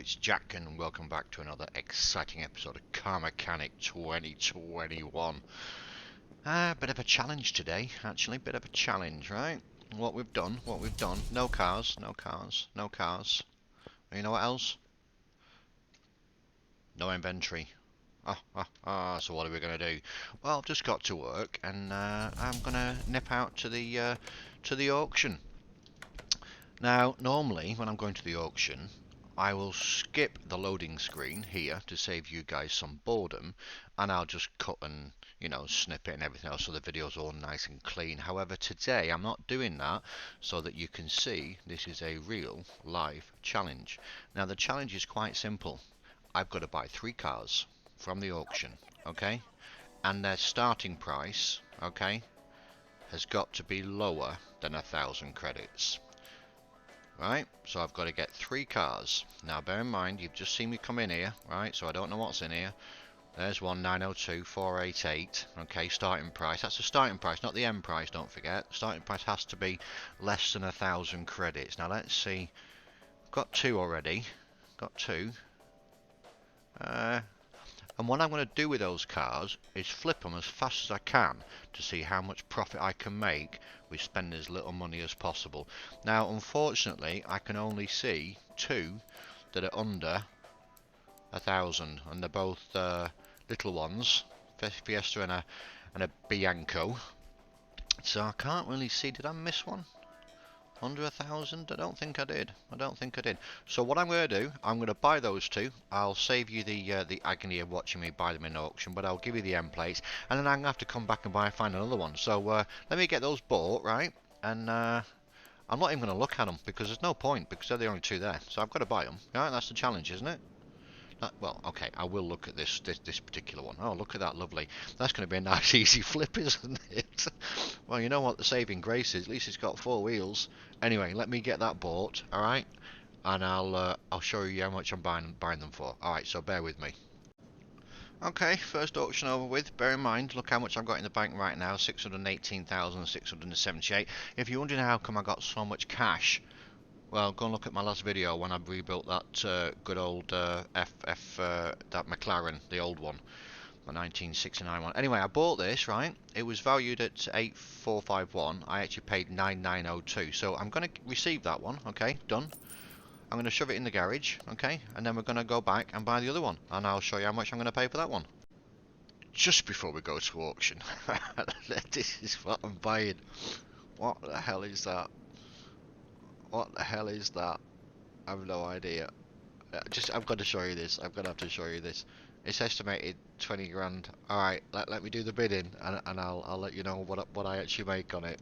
it's Jack and welcome back to another exciting episode of Car Mechanic 2021. Bit of a challenge today, actually, bit of a challenge, right? What we've done, no cars. You know what else? No inventory. So what are we going to do? Well, I've just got to work and I'm going to nip out to the auction. Now, normally when I'm going to the auction, I will skip the loading screen here to save you guys some boredom, and I'll just cut and, snip it and everything else so the video's all nice and clean. However, today I'm not doing that so that you can see this is a real live challenge. Now, the challenge is quite simple. I've got to buy 3 cars from the auction, okay? And their starting price, okay, has got to be lower than 1,000 credits. Right, so I've got to get 3 cars. Now bear in mind, you've just seen me come in here, right, so I don't know what's in here. There's 902 488, okay, starting price. That's the starting price, not the end price, don't forget. Starting price has to be less than 1,000 credits. Now let's see, got 2 already, got 2. And what I'm going to do with those cars is flip them as fast as I can to see how much profit I can make with spending as little money as possible. Now, unfortunately, I can only see 2 that are under 1,000, and they're both little ones, Fiesta and a Bianco. So I can't really see. Did I miss one? Under 1,000? I don't think I did. So what I'm going to do, I'm going to buy those 2. I'll save you the agony of watching me buy them in auction, but I'll give you the end plates, and then I'm going to have to come back and find another one. So let me get those bought, right? And I'm not even going to look at them because there's no point, because they're the only 2 there. So I've got to buy them. Right? That's the challenge, isn't it? Well, okay, I will look at this particular one. Oh, look at that, lovely. That's going to be a nice easy flip, isn't it? Well, you know what the saving grace is? At least it's got 4 wheels. Anyway, let me get that bought, all right? And I'll show you how much I'm buying them for. All right, so bear with me. Okay, first auction over with. Bear in mind, look how much I've got in the bank right now, 618,678. If you're wondering how come I got so much cash, well, go and look at my last video when I rebuilt that good old that McLaren, the old one, the 1969 one. Anyway, I bought this, right? It was valued at 8,451. I actually paid 9,902. So I'm going to receive that one, okay? Done. I'm going to shove it in the garage, okay? And then we're going to go back and buy the other one, and I'll show you how much I'm going to pay for that one. Just before we go to auction, this is what I'm buying. What the hell is that? What the hell is that? I have no idea. I've got to show you this. It's estimated 20 grand. Alright, let me do the bidding and I'll let you know what I actually make on it.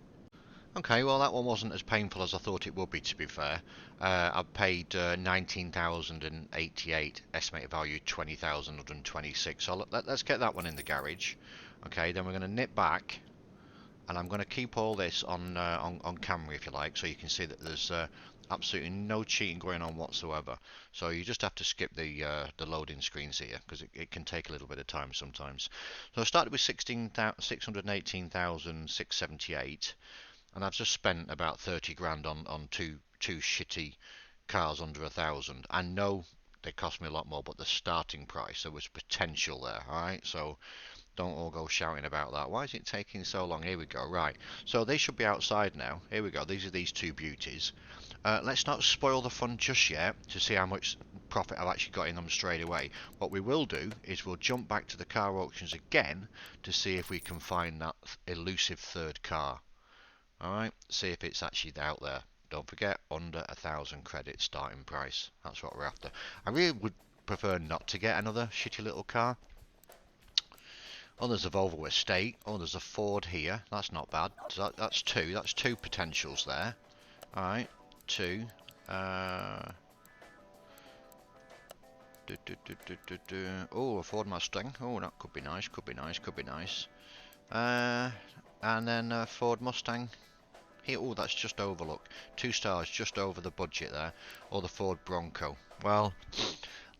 Okay, well that one wasn't as painful as I thought it would be, to be fair. I paid 19,088, estimated value 20,126. So let's get that one in the garage. Okay, then we're going to nip back. And I'm going to keep all this on camera, if you like, so you can see that there's absolutely no cheating going on whatsoever. So you just have to skip the loading screens here, because it can take a little bit of time sometimes. So I started with 618,678, and I've just spent about 30 grand on two shitty cars under 1,000. I know they cost me a lot more, but the starting price, there was potential there. All right, so don't all go shouting about that. Why is it taking so long? Here we go. Right. So they should be outside now. Here we go. These are these 2 beauties. Let's not spoil the fun just yet to see how much profit I've actually got in them straight away. What we will do is we'll jump back to the car auctions again to see if we can find that elusive 3rd car. Alright. See if it's actually out there. Don't forget, under 1,000 credits starting price. That's what we're after. I really would prefer not to get another shitty little car. Oh, there's a Volvo Estate. Oh, there's a Ford here. That's not bad. So that's 2. That's 2 potentials there. Alright, 2. Oh, a Ford Mustang. Oh, that could be nice. And then a Ford Mustang here. Oh, that's just overlook. 2 stars, just over the budget there. Or the Ford Bronco. Well,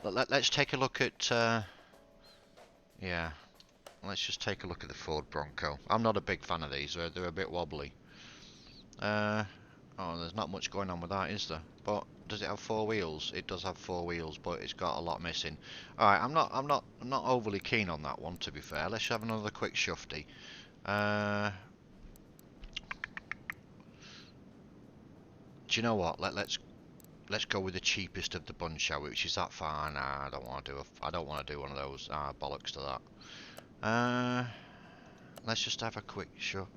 let's take a look at... yeah. Let's just take a look at the Ford Bronco. I'm not a big fan of these. They're a bit wobbly. Oh, there's not much going on with that, is there? But Does it have four wheels? It does have four wheels, but it's got a lot missing. All right, I'm not overly keen on that one, to be fair. Let's have another quick shufty. Do you know what? Let's go with the cheapest of the bunch, shall we? Which is that far? Nah, I don't want to do one of those. Ah, bollocks to that. Let's just have a quick shot.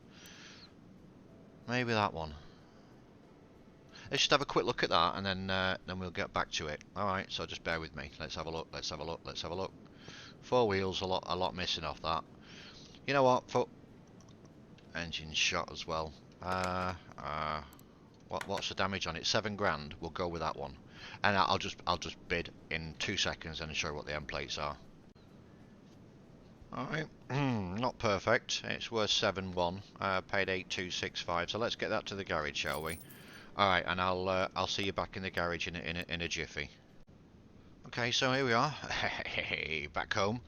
Maybe that one. Let's just have a quick look at that, and then we'll get back to it. All right. So just bear with me. Let's have a look. Let's have a look. Let's have a look. Four wheels, a lot missing off that. You know what? For engine shot as well. What's the damage on it? 7 grand. We'll go with that one, and I'll just bid in 2 seconds and show you what the end plates are. Alright, not perfect. It's worth 7-1. Paid 8,265. So let's get that to the garage, shall we? Alright, and I'll see you back in the garage in a jiffy. Okay, so here we are. Back home.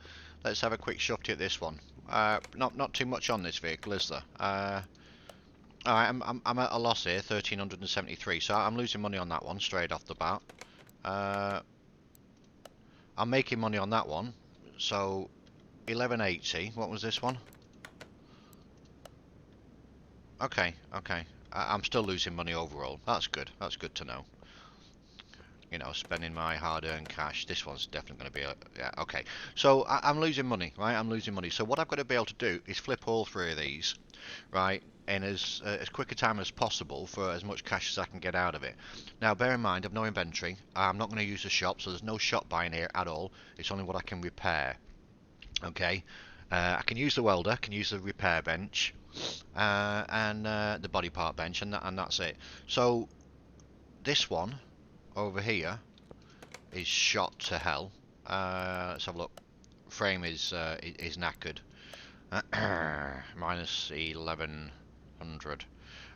Let's have a quick shufty at this one. Not too much on this vehicle, is there? Alright, I'm at a loss here, 1,373. So I'm losing money on that one straight off the bat. I'm making money on that one. So 1180. What was this one? Okay. I'm still losing money overall. That's good. That's good to know. You know, spending my hard-earned cash. This one's definitely going to be a... Yeah, okay. So I'm losing money, right? I'm losing money. So what I've got to be able to do is flip all three of these, right, in as quick a time as possible for as much cash as I can get out of it. Now, bear in mind, I've no inventory. I'm not going to use the shop, so there's no shop buying here at all. It's only what I can repair. Okay. I can use the welder, I can use the repair bench, and the body part bench, and that's it. So this one over here is shot to hell. Let's have a look. Frame is knackered. Minus 1100.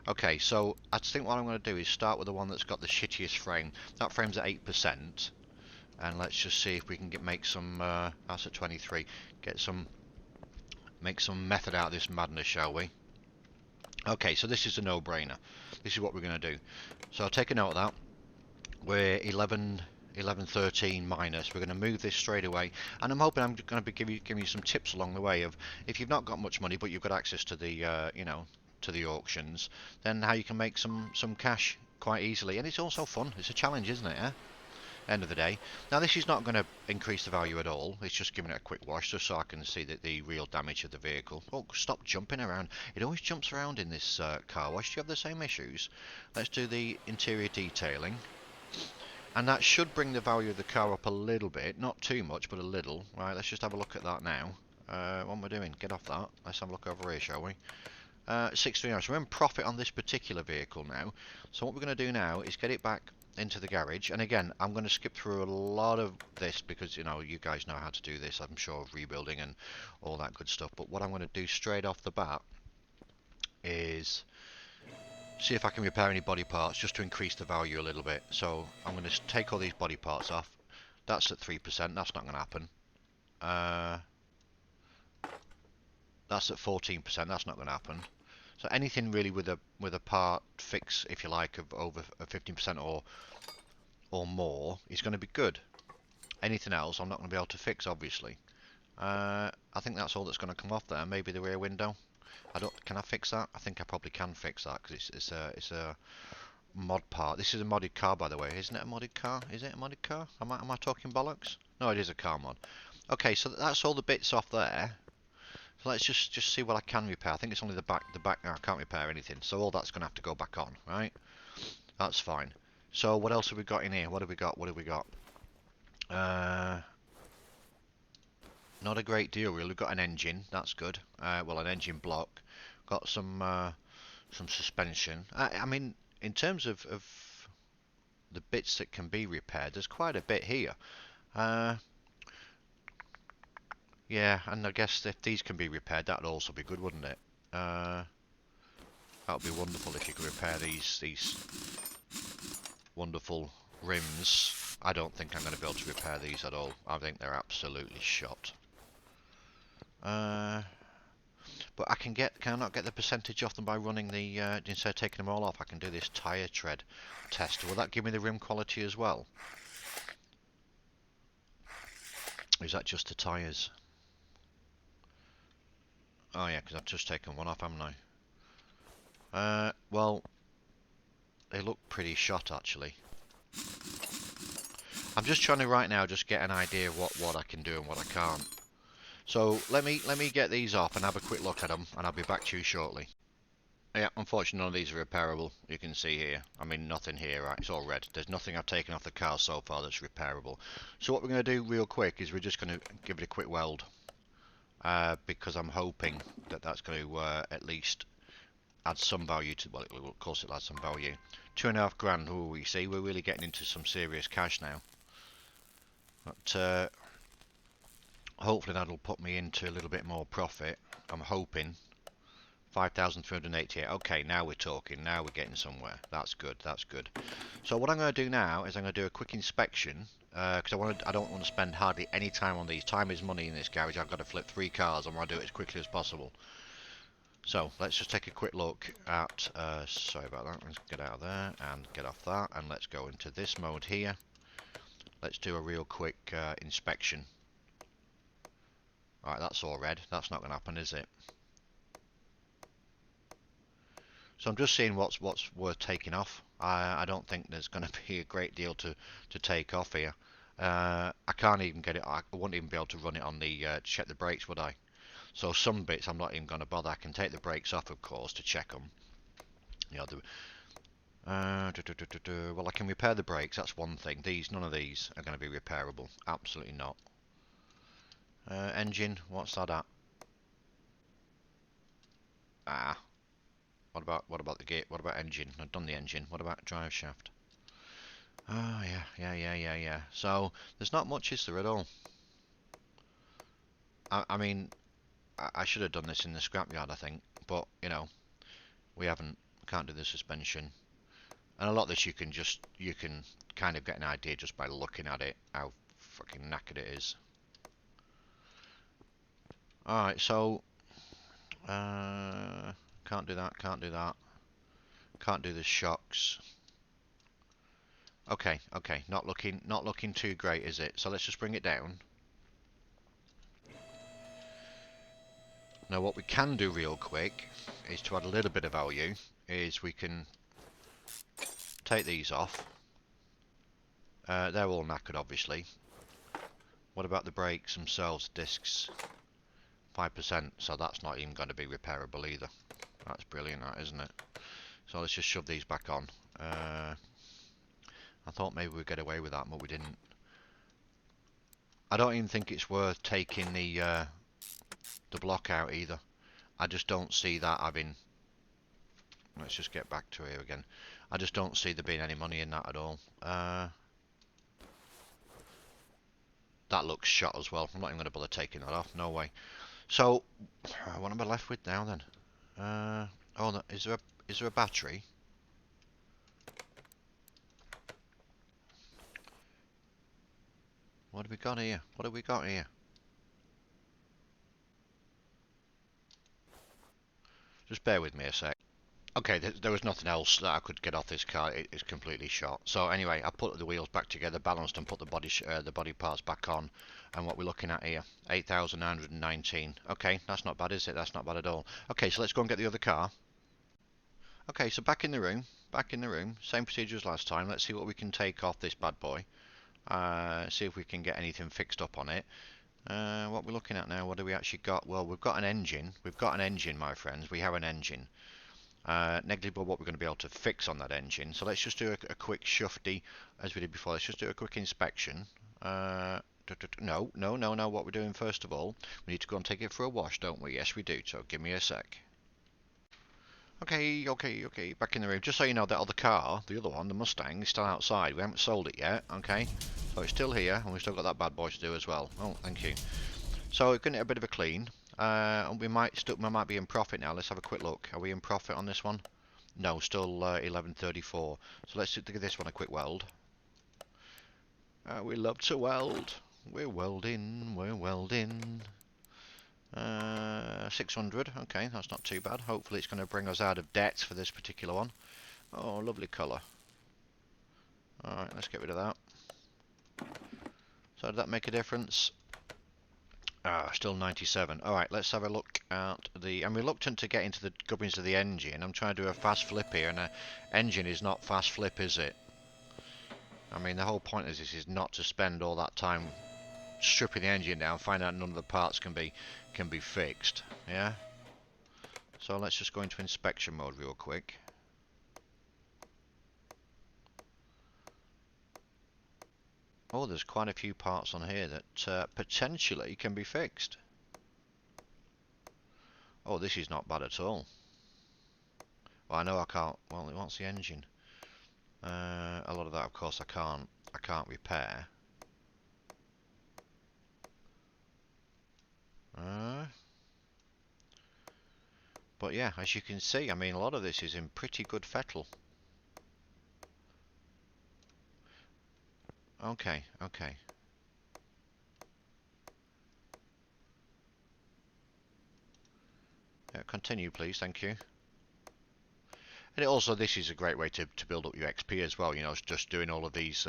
Okay, so I think what I'm going to do is start with the one that's got the shittiest frame. That frame's at 8%, and let's just see if we can make some. That's at 23. Make some method out of this madness, shall we? Okay, so this is a no-brainer. This is what we're going to do. So I'll take a note of that. We're 1113 minus. We're going to move this straight away, and I'm hoping I'm going to be giving you some tips along the way of if you've not got much money but you've got access to the to the auctions, then how you can make some cash quite easily. And it's also fun. It's a challenge, isn't it? End of the day. Now this is not going to increase the value at all. It's just giving it a quick wash just so I can see the real damage of the vehicle. Oh, stop jumping around. It always jumps around in this car wash. Do you have the same issues? Let's do the interior detailing. And that should bring the value of the car up a little bit. Not too much, but a little. Right, let's just have a look at that now. What am I doing? Get off that. Let's have a look over here, shall we? 639. So we're in profit on this particular vehicle now. So what we're going to do now is get it back into the garage, and again I'm going to skip through a lot of this because you know you guys know how to do this, I'm sure, of rebuilding and all that good stuff. But what I'm going to do straight off the bat is see if I can repair any body parts just to increase the value a little bit. So I'm going to take all these body parts off. That's at 3%. That's not going to happen. That's at 14%. That's not going to happen. So anything really with a part fix, if you like, of over 15% or more is going to be good. Anything else I'm not going to be able to fix, obviously. I think that's all that's going to come off there. Maybe the rear window. Can I fix that? I think I probably can fix that because it's a mod part. This is a modded car, by the way, isn't it? A modded car? Is it a modded car? Am I talking bollocks? No, it is a car mod. Okay, so that's all the bits off there. So let's just see what I can repair. I think it's only the back. I can't repair anything. So all that's going to have to go back on, right? That's fine. So what else have we got in here? What have we got? What have we got? Not a great deal, really. We've got an engine. That's good. Well, an engine block. Got some suspension. I mean, in terms of the bits that can be repaired, there's quite a bit here. Yeah, and I guess if these can be repaired, that'd also be good, wouldn't it? That would be wonderful if you could repair these wonderful rims. I don't think I'm going to be able to repair these at all. I think they're absolutely shot. But can I not get the percentage off them by running the, instead of taking them all off, I can do this tyre tread test. Will that give me the rim quality as well? Or is that just the tyres? Oh yeah, because I've just taken one off, haven't I? Well, they look pretty shot actually. I'm just trying to right now just get an idea of what I can do and what I can't. So let me get these off and have a quick look at them, and I'll be back to you shortly. Yeah, unfortunately none of these are repairable. You can see here. I mean, nothing here, right? It's all red. There's nothing I've taken off the car so far that's repairable. So what we're going to do real quick is we're just going to give it a quick weld. Because I'm hoping that that's going to at least add some value to, well, of course it'll add some value. 2.5 grand, oh, you see, we're really getting into some serious cash now. But hopefully that'll put me into a little bit more profit. I'm hoping. 5,388. Okay, now we're talking. Now we're getting somewhere. That's good. That's good. So what I'm going to do now is I'm going to do a quick inspection because I don't want to spend hardly any time on these. Time is money in this garage. I've got to flip 3 cars. I want to do it as quickly as possible. So let's just take a quick look at. Sorry about that. Let's get out of there and get off that, and let's go into this mode here. Let's do a real quick inspection. Alright, that's all red. That's not going to happen, is it? So I'm just seeing what's worth taking off. I don't think there's going to be a great deal to take off here. I can't even get it. I wouldn't even be able to run it on the check the brakes, would I? So some bits I'm not even going to bother. I can take the brakes off, of course, to check them. You know, well, I can repair the brakes. That's one thing. None of these are going to be repairable. Absolutely not. Engine, what's that at? Ah. What about the gate? What about engine? I've done the engine. What about drive shaft? Oh yeah. So there's not much, is there, at all? I mean, I should have done this in the scrapyard, I think, but you know, we haven't. Can't do the suspension, and a lot of this you can kind of get an idea just by looking at it how fucking knackered it is. All right, so can't do that. Can't do that. Can't do the shocks. Okay, not looking too great, is it? So let's just bring it down. Now what we can do real quick is to add a little bit of value, is we can take these off. They're all knackered, obviously. What about the brakes themselves, discs? 5%, so that's not even going to be repairable either. That's brilliant, that, isn't it? So let's just shove these back on. I thought maybe we'd get away with that, but we didn't. I don't even think it's worth taking the block out either. I just don't see that having. Let's just get back to here again. I just don't see there being any money in that at all. That looks shot as well. I'm not even going to bother taking that off. No way. So, what am I left with now then? Oh, no, is there a battery? What have we got here? What have we got here? Just bear with me a sec. Okay, there was nothing else that I could get off this car. It's completely shot. So anyway, I put the wheels back together, balanced, and put the body parts back on. And what we're looking at here, 8,919. Okay, that's not bad, is it? That's not bad at all. Okay, so let's go and get the other car. Okay, so back in the room. Same procedure as last time. Let's see what we can take off this bad boy. See if we can get anything fixed up on it. What we're looking at now, what do we actually got? Well, we've got an engine. My friends. We have an engine. Negligible what we're going to be able to fix on that engine. So let's just do a quick shufty, as we did before. Let's just do a quick inspection. No. What we're doing first of all, we need to go and take it for a wash, don't we? Yes, we do. So give me a sec. Okay. Back in the room. Just so you know, that other car, the other one, the Mustang, is still outside. We haven't sold it yet. Okay. So it's still here, and we've still got that bad boy to do as well. Oh, thank you. So we're going to get a bit of a clean. And we might be in profit now. Let's have a quick look. Are we in profit on this one? No, still 1134. So let's give this one a quick weld. We love to weld. We're welding. 600, okay, that's not too bad. Hopefully it's going to bring us out of debt for this particular one. Oh, lovely colour. Alright, let's get rid of that. So did that make a difference? Still 97. Alright, let's have a look at the... I'm reluctant to get into the gubbins of the engine. I'm trying to do a fast flip here, and an engine is not fast flip, is it? I mean, the whole point of this is not to spend all that time stripping the engine down, find out none of the parts can be fixed. Yeah. So let's just go into inspection mode real quick. Oh, there's quite a few parts on here that potentially can be fixed. Oh, this is not bad at all. Well, I know I can't. Well, it wants the engine. A lot of that, of course, I can't repair. But yeah, as you can see, I mean, a lot of this is in pretty good fettle. Okay, okay. Continue, please, thank you. And also, this is a great way to build up your XP as well. You know, just doing all of these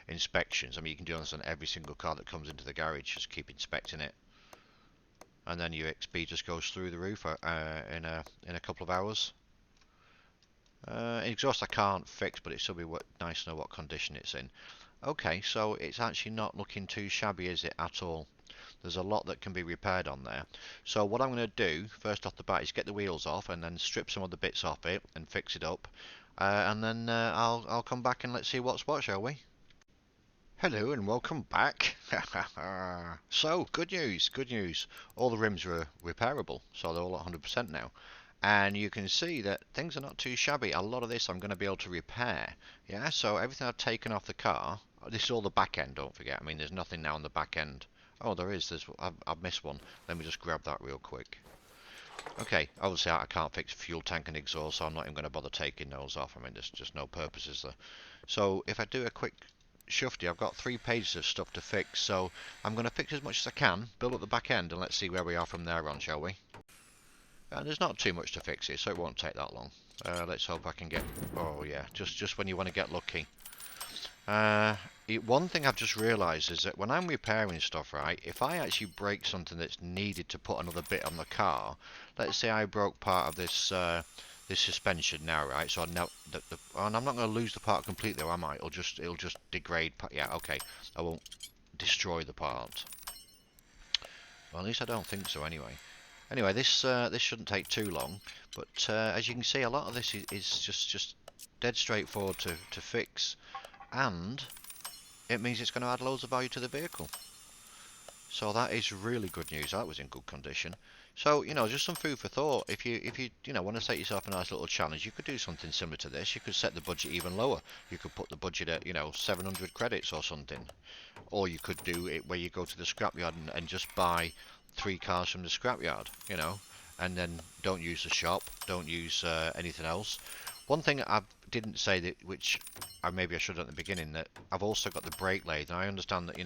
inspections. I mean, you can do this on every single car that comes into the garage. Just keep inspecting it, and then your XP just goes through the roof in a couple of hours. Exhaust I can't fix, but it should be nice to know what condition it's in. Okay, so it's actually not looking too shabby, is it, at all? There's a lot that can be repaired on there. So what I'm going to do, first off the bat, is get the wheels off and then strip some of the bits off it and fix it up. And then I'll come back and let's see what's what, shall we? Hello and welcome back. So, good news, good news. All the rims are repairable, so they're all 100% now. And you can see that things are not too shabby. A lot of this I'm going to be able to repair. Yeah, so everything I've taken off the car, this is all the back end, don't forget. I mean, there's nothing now on the back end. Oh, there is. I've missed one. Let me just grab that real quick. Okay, obviously I can't fix fuel tank and exhaust, so I'm not even going to bother taking those off. I mean, there's just no purpose, is there? So if I do a quick shufty, I've got 3 pages of stuff to fix, so I'm going to fix as much as I can, build up the back end, and let's see where we are from there on, shall we? And there's not too much to fix here, so it won't take that long. Let's hope I can get... Oh yeah, just when you want to get lucky. One thing I've just realised is that when I'm repairing stuff, right, if I actually break something that's needed to put another bit on the car, let's say I broke part of this this suspension now, right, so now and I'm not going to lose the part completely, though, am I? It'll just degrade. Yeah, okay, I won't destroy the part. Well, at least I don't think so, anyway. Anyway, this this shouldn't take too long, but as you can see, a lot of this is just dead straightforward to fix, and it means it's going to add loads of value to the vehicle. So that is really good news. That was in good condition. So, you know, just some food for thought. If you want to set yourself a nice little challenge, you could do something similar to this. You could set the budget even lower. You could put the budget at, 700 credits or something. Or you could do it where you go to the scrapyard and just buy 3 cars from the scrapyard, and then don't use the shop, don't use anything else. One thing I didn't say, that which maybe I should at the beginning, that I've also got the brake lathe, and I understand that,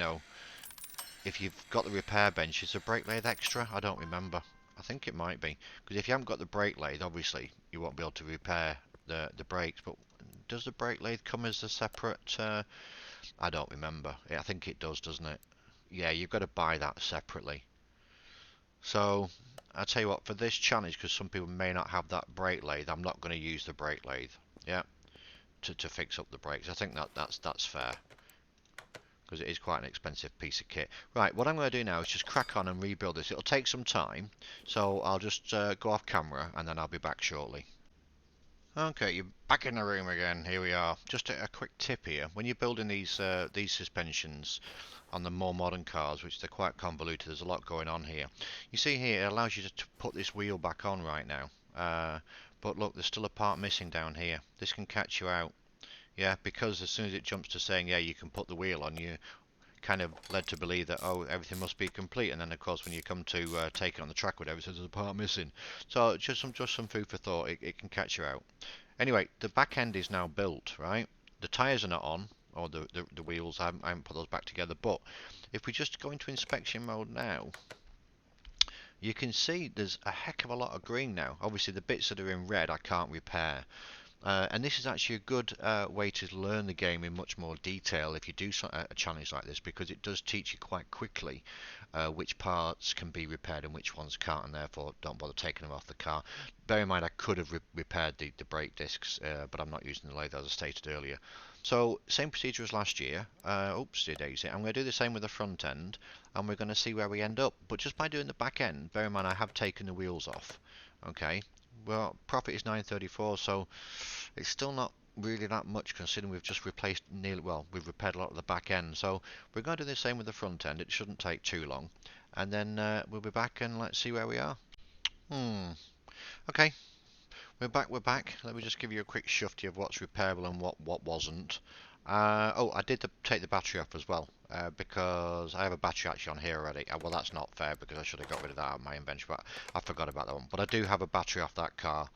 if you've got the repair bench, is the brake lathe extra? I don't remember. I think it might be, because if you haven't got the brake lathe, obviously you won't be able to repair the brakes. But does the brake lathe come as a separate? I don't remember. I think it does, doesn't it? Yeah, you've got to buy that separately. So I'll tell you what, for this challenge, because some people may not have that brake lathe, I'm not going to use the brake lathe. Yeah, to fix up the brakes. I think that's fair, because it is quite an expensive piece of kit. Right, what I'm going to do now is just crack on and rebuild this. It'll take some time, so I'll just go off camera and then I'll be back shortly. Okay, you're back in the room again. Here we are. Just a quick tip here. When you're building these suspensions on the more modern cars, which they're quite convoluted, there's a lot going on here. You see here, it allows you to put this wheel back on right now. But look, there's still a part missing down here. This can catch you out. Yeah, because as soon as it jumps to saying, yeah, you can put the wheel on, you kind of led to believe that, oh, everything must be complete, and then of course when you come to take it on the track, whatever, it says there's a part missing. So just some food for thought. It can catch you out. Anyway, the back end is now built, right? The tyres are not on, or the wheels. I haven't put those back together. But if we just go into inspection mode now, you can see there's a heck of a lot of green now. Obviously the bits that are in red I can't repair. And this is actually a good way to learn the game in much more detail if you do a challenge like this, because it does teach you quite quickly which parts can be repaired and which ones can't, and therefore don't bother taking them off the car. Bear in mind I could have repaired the brake discs, but I'm not using the lathe as I stated earlier. So same procedure as last year. Oopsie daisy. I'm going to do the same with the front end, and we're going to see where we end up. But just by doing the back end, bear in mind I have taken the wheels off. Okay. Well, profit is 934, so it's still not really that much considering we've just replaced nearly, well, we've repaired a lot of the back end. So we're going to do the same with the front end. It shouldn't take too long, and then we'll be back and let's see where we are. Okay, we're back. Let me just give you a quick shufty of what's repairable and what wasn't. Oh, I did take the battery off as well, because I have a battery actually on here already. Well, that's not fair because I should have got rid of that out of my inventory, but I forgot about that one. But I do have a battery off that car,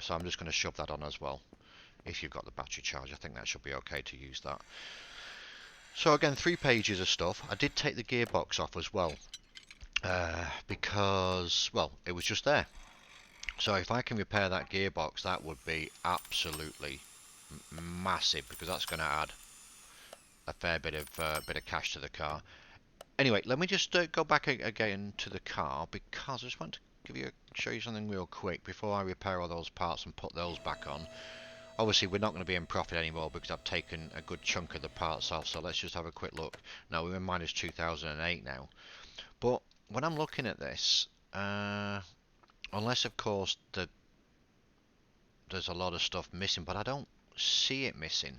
so I'm just going to shove that on as well. If you've got the battery charge, I think that should be okay to use that. So again, 3 pages of stuff. I did take the gearbox off as well, because, well, it was just there. So if I can repair that gearbox, that would be absolutely massive, because that's going to add a fair bit of cash to the car. Anyway, let me just go back again to the car, because I just want to show you something real quick before I repair all those parts and put those back on. Obviously we're not going to be in profit anymore because I've taken a good chunk of the parts off, so let's just have a quick look. Now we're in minus 2008 now. But when I'm looking at this, unless of course there's a lot of stuff missing, but I don't see it missing.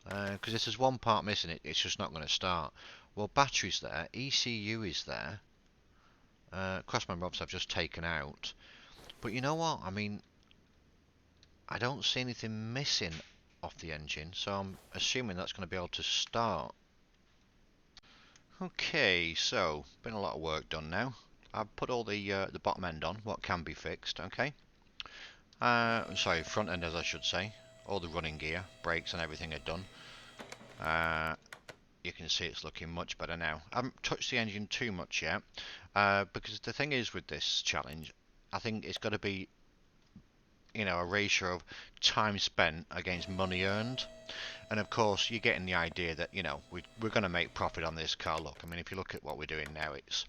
Because if there's one part missing, it's just not going to start. Well, battery's there, ECU is there, crossman rods I've just taken out. But you know what, I mean, I don't see anything missing off the engine, so I'm assuming that's going to be able to start. Okay, so been a lot of work done now. I've put all the bottom end on, what can be fixed. Okay. Sorry, front end as I should say. All the running gear, brakes and everything are done. You can see it's looking much better now. I haven't touched the engine too much yet, because the thing is with this challenge, I think it's got to be, you know, a ratio of time spent against money earned. And of course you're getting the idea that, you know, we're going to make profit on this car. Look, I mean, if you look at what we're doing now, it's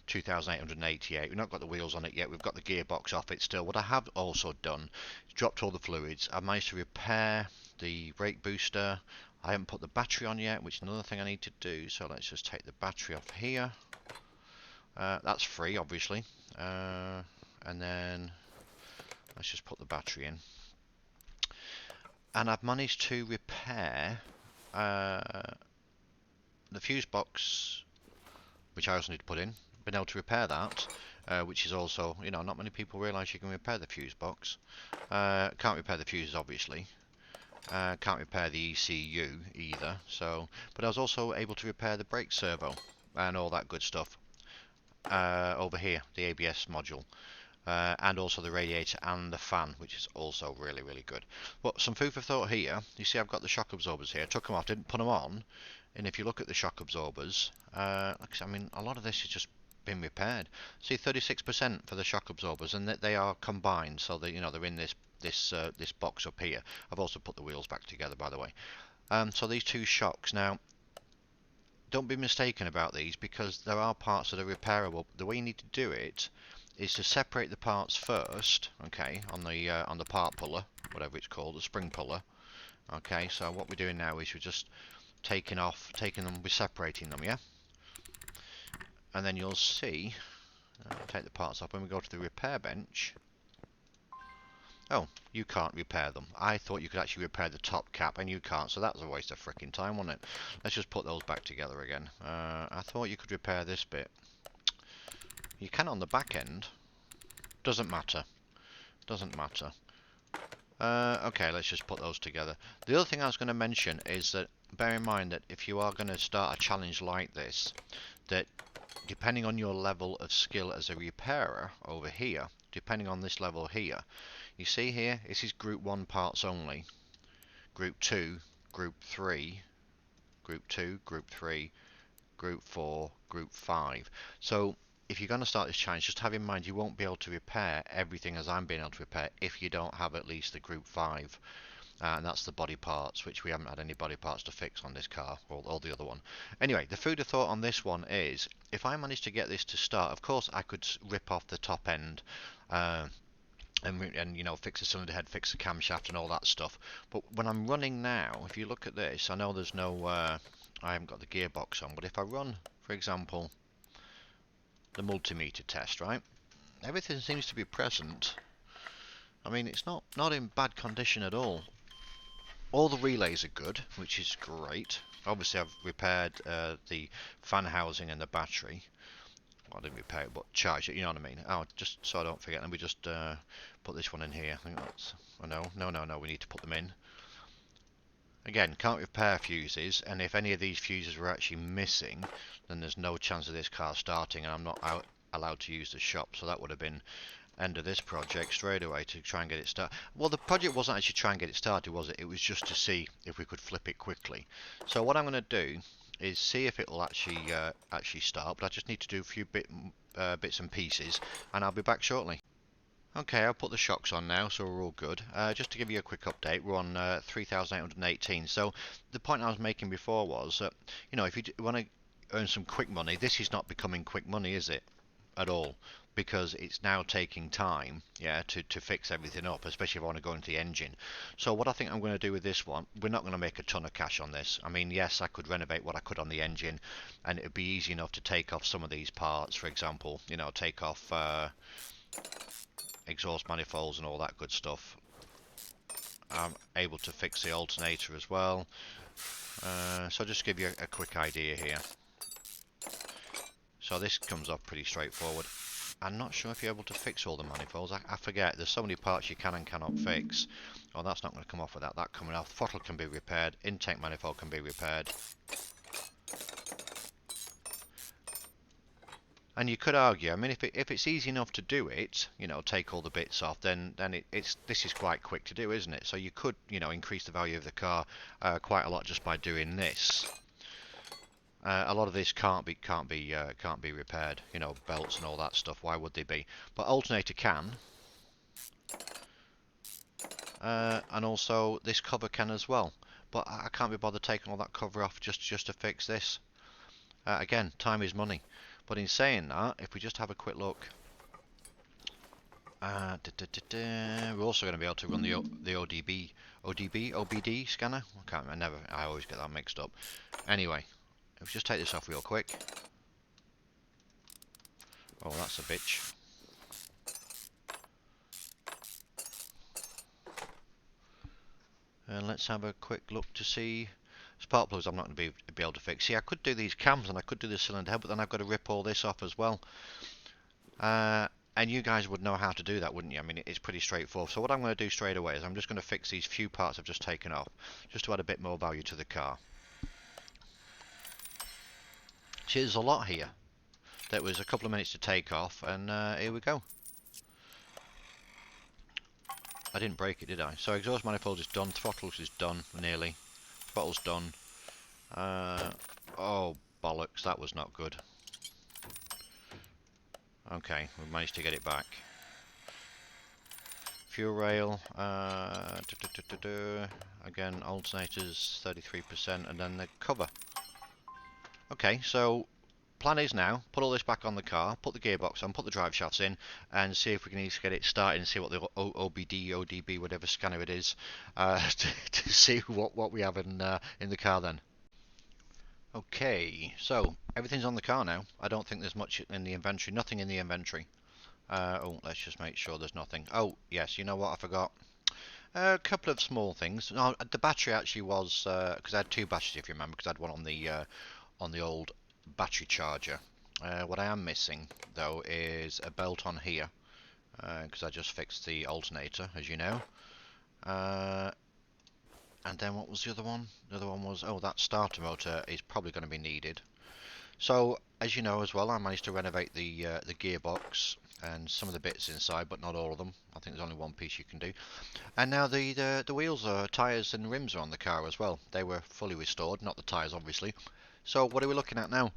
2,888. We've not got the wheels on it yet, we've got the gearbox off it still. What I have also done is dropped all the fluids. I've managed to repair the brake booster. I haven't put the battery on yet, which is another thing I need to do, so let's just take the battery off here. That's free obviously, and then let's just put the battery in. And I've managed to repair the fuse box, which I also need to put in. Been able to repair that, which is also, you know, not many people realise you can repair the fuse box. Can't repair the fuses obviously. Can't repair the ECU either. So, but I was also able to repair the brake servo and all that good stuff over here, the ABS module. And also the radiator and the fan, which is also really good. But some food for thought here. You see I've got the shock absorbers here. I took them off, didn't put them on, and if you look at the shock absorbers, I mean, a lot of this has just been repaired. See, 36% for the shock absorbers, and that they are combined, so that, you know, they're in this box up here. I've also put the wheels back together, by the way. So these two shocks now. Don't be mistaken about these, because there are parts that are repairable. The way you need to do it is to separate the parts first, okay, on the part puller, whatever it's called, the spring puller. Okay, so what we're doing now is we're just taking them, we're separating them, yeah. And then you'll see, take the parts off when we go to the repair bench. Oh, you can't repair them. I thought you could actually repair the top cap, and you can't, so that was a waste of freaking time, wasn't it? Let's just put those back together again. I thought you could repair this bit. You can on the back end. Doesn't matter. Doesn't matter. Okay, let's just put those together. The other thing I was going to mention is that bear in mind that if you are going to start a challenge like this, that depending on your level of skill as a repairer over here, depending on this level here, you see here, this is group 1 parts only. Group 2, group 3, group 2, group 3, group 4, group 5. So if you're going to start this challenge, just have in mind you won't be able to repair everything as I'm being able to repair if you don't have at least the Group 5. And that's the body parts, which we haven't had any body parts to fix on this car, or the other one. Anyway, the food of thought on this one is, if I manage to get this to start, of course I could rip off the top end, and you know, fix the cylinder head, fix the camshaft and all that stuff. But when I'm running now, if you look at this, I know there's no, I haven't got the gearbox on, but if I run, for example, the multimeter test, right? Everything seems to be present. I mean, it's not in bad condition at all. All the relays are good, which is great. Obviously, I've repaired the fan housing and the battery. Well, I didn't repair it, but charge it. You know what I mean? Oh, just so I don't forget. Let me just put this one in here. I think that's. Oh no. We need to put them in. Again, can't repair fuses, and if any of these fuses were actually missing, then there's no chance of this car starting, and I'm not allowed to use the shop. So that would have been end of this project straight away to try and get it started. Well, the project wasn't actually trying to get it started, was it? It was just to see if we could flip it quickly. So what I'm going to do is see if it'll actually start, but I just need to do a few bits and pieces, and I'll be back shortly. Okay, I'll put the shocks on now, so we're all good. Just to give you a quick update, we're on 3,818. So the point I was making before was that, you know, if you want to earn some quick money, this is not becoming quick money, is it? At all, because it's now taking time, yeah, to fix everything up, especially if I want to go into the engine. So what I think I'm going to do with this one, we're not going to make a ton of cash on this. I mean, yes, I could renovate what I could on the engine, and it'd be easy enough to take off some of these parts, for example, you know, take off exhaust manifolds and all that good stuff. I'm able to fix the alternator as well. So just give you a quick idea here. So this comes off pretty straightforward. I'm not sure if you're able to fix all the manifolds. I forget. There's so many parts you can and cannot fix. Oh, that's not going to come off without that coming off. Throttle can be repaired. Intake manifold can be repaired. And you could argue, I mean, if it's easy enough to do it, you know, take all the bits off, then this is quite quick to do, isn't it? So you could, you know, increase the value of the car quite a lot just by doing this. A lot of this can't be repaired, you know, belts and all that stuff. Why would they be? But alternator can, and also this cover can as well. But I can't be bothered taking all that cover off just to fix this. Again, time is money. But in saying that, if we just have a quick look, we're also going to be able to run the OBD scanner. I can't remember. I always get that mixed up. Anyway, if we just take this off real quick. Oh, that's a bitch. And let's have a quick look to see. Spark plugs I'm not going to be able to fix. See, I could do these cams and I could do the cylinder head, but then I've got to rip all this off as well. And you guys would know how to do that, wouldn't you? I mean, it's pretty straightforward. So what I'm going to do straight away is I'm just going to fix these few parts I've just taken off, just to add a bit more value to the car. See, there's a lot here. That was a couple of minutes to take off, and here we go. I didn't break it, did I? So exhaust manifold is done, throttles is done, nearly. Throttle's done. Oh, bollocks, that was not good. Okay, we managed to get it back. Fuel rail, again, alternators 33%, and then the cover. Okay, so plan is now, put all this back on the car, put the gearbox on, put the drive shafts in, and see if we can at least get it started and see what the OBD, ODB, whatever scanner it is, to see what we have in the car then. Okay, so everything's on the car now. I don't think there's much in the inventory, nothing in the inventory. Oh, let's just make sure there's nothing. Oh, yes, you know what, I forgot. A couple of small things. No, the battery actually was, because I had two batteries if you remember, because I had one on the old battery charger. What I am missing though is a belt on here, because I just fixed the alternator, as you know. And then what was the other one? The other one was, oh, that starter motor is probably going to be needed. So, as you know as well, I managed to renovate the gearbox and some of the bits inside, but not all of them. I think there's only one piece you can do. And now the wheels, tyres and rims are on the car as well. They were fully restored, not the tyres obviously. So what are we looking at now?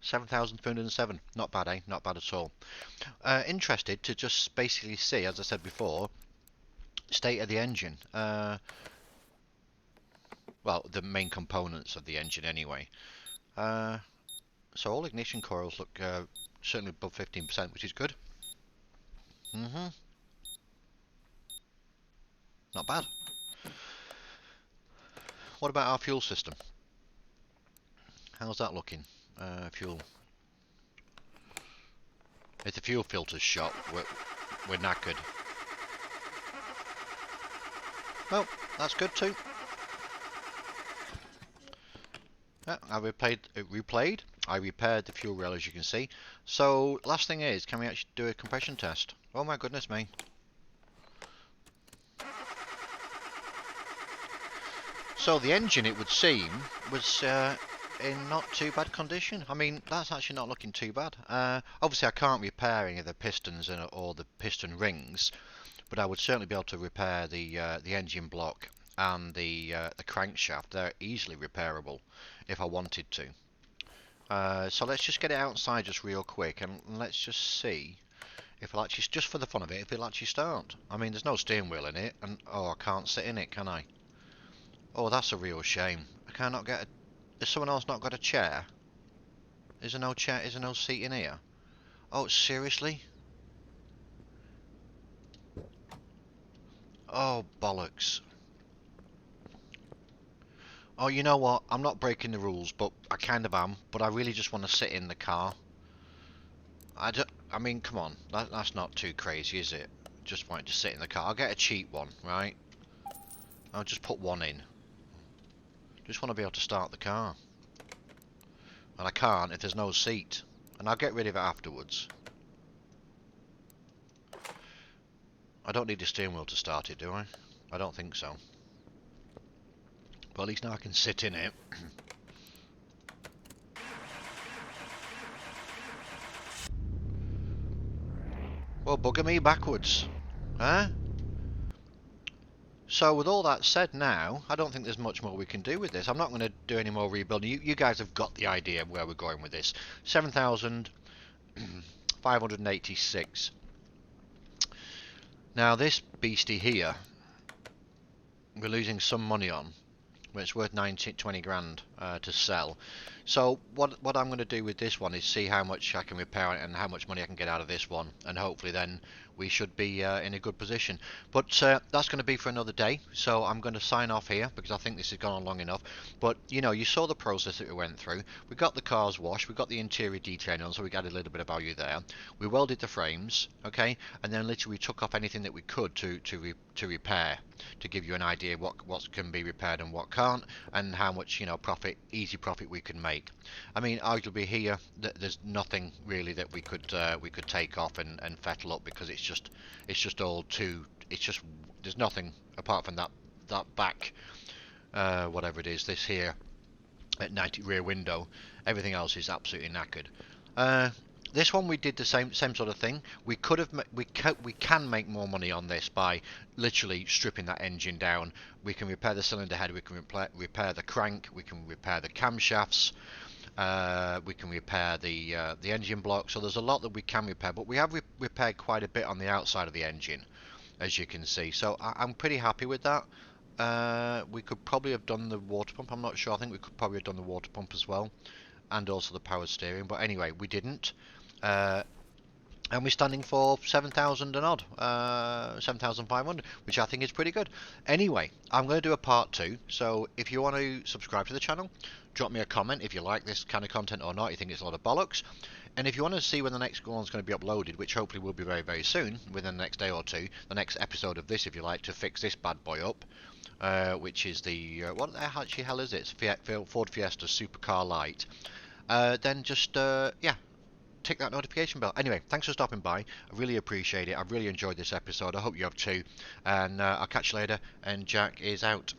7,307. Not bad, eh? Not bad at all. Interested to just basically see, as I said before, state of the engine. Well, the main components of the engine anyway. So all ignition coils look certainly above 15%, which is good. Not bad. What about our fuel system? How's that looking? Fuel. If the fuel filter's shot, we're knackered. Well, that's good too. Yeah, I repaired the fuel rail, as you can see. So last thing is, can we actually do a compression test? Oh my goodness me. So the engine, it would seem, was in not too bad condition. I mean, that's actually not looking too bad. Obviously I can't repair any of the pistons or the piston rings, but I would certainly be able to repair the engine block and the crankshaft. They're easily repairable if I wanted to. So let's just get it outside just real quick and let's just see if it'll actually, just for the fun of it, if it'll actually start. I mean, there's no steering wheel in it, and oh, I can't sit in it, can I? Oh, that's a real shame. I cannot get a... Has someone else not got a chair? Is there no chair? Is there no seat in here? Oh, seriously? Oh, bollocks. Oh, you know what? I'm not breaking the rules, but I kind of am. But I really just want to sit in the car. I mean, come on. That's not too crazy, is it? Just wanting to sit in the car. I'll get a cheap one, right? I'll just put one in. Just want to be able to start the car. And I can't if there's no seat. And I'll get rid of it afterwards. I don't need a steering wheel to start it, do I? I don't think so. But at least now I can sit in it. Well, bugger me backwards. Huh? So with all that said now, I don't think there's much more we can do with this. I'm not going to do any more rebuilding. You guys have got the idea of where we're going with this. 7,586. Now this beastie here, we're losing some money on. It's worth 20 grand to sell. So what I'm going to do with this one is see how much I can repair it and how much money I can get out of this one, and hopefully then we should be in a good position. But that's going to be for another day, so I'm going to sign off here because I think this has gone on long enough. But you know, you saw the process that we went through. We got the cars washed, we got the interior detailing on, so we got a little bit of value there. We welded the frames, okay, and then literally we took off anything that we could to repair, to give you an idea what can be repaired and what can't, and how much, you know, easy profit we can make. I mean, arguably here there's nothing really that we could take off and fettle up, because it's just all too, there's nothing apart from that back whatever it is, this here at 90 rear window. Everything else is absolutely knackered. This one we did the same sort of thing. We can make more money on this by literally stripping that engine down. We can repair the cylinder head, we can repair the crank, we can repair the camshafts, we can repair the engine block. So there's a lot that we can repair, but we have repaired quite a bit on the outside of the engine, as you can see. So I'm pretty happy with that. We could probably have done the water pump. I'm not sure. I think we could probably have done the water pump as well, and also the power steering. But anyway, we didn't. And we're standing for 7,000 and odd, 7,500, which I think is pretty good. Anyway, I'm going to do a part 2, so if you want to subscribe to the channel, drop me a comment if you like this kind of content or not, you think it's a lot of bollocks. And if you want to see when the next one's going to be uploaded, which hopefully will be very, very soon, within the next day or two, the next episode of this, if you like, to fix this bad boy up, which is the, what the hell is it? It's Ford Fiesta Supercar Lite. Then just, yeah, tick that notification bell. Anyway, thanks for stopping by. I really appreciate it. I've really enjoyed this episode. I hope you have too. And I'll catch you later. And Jack is out.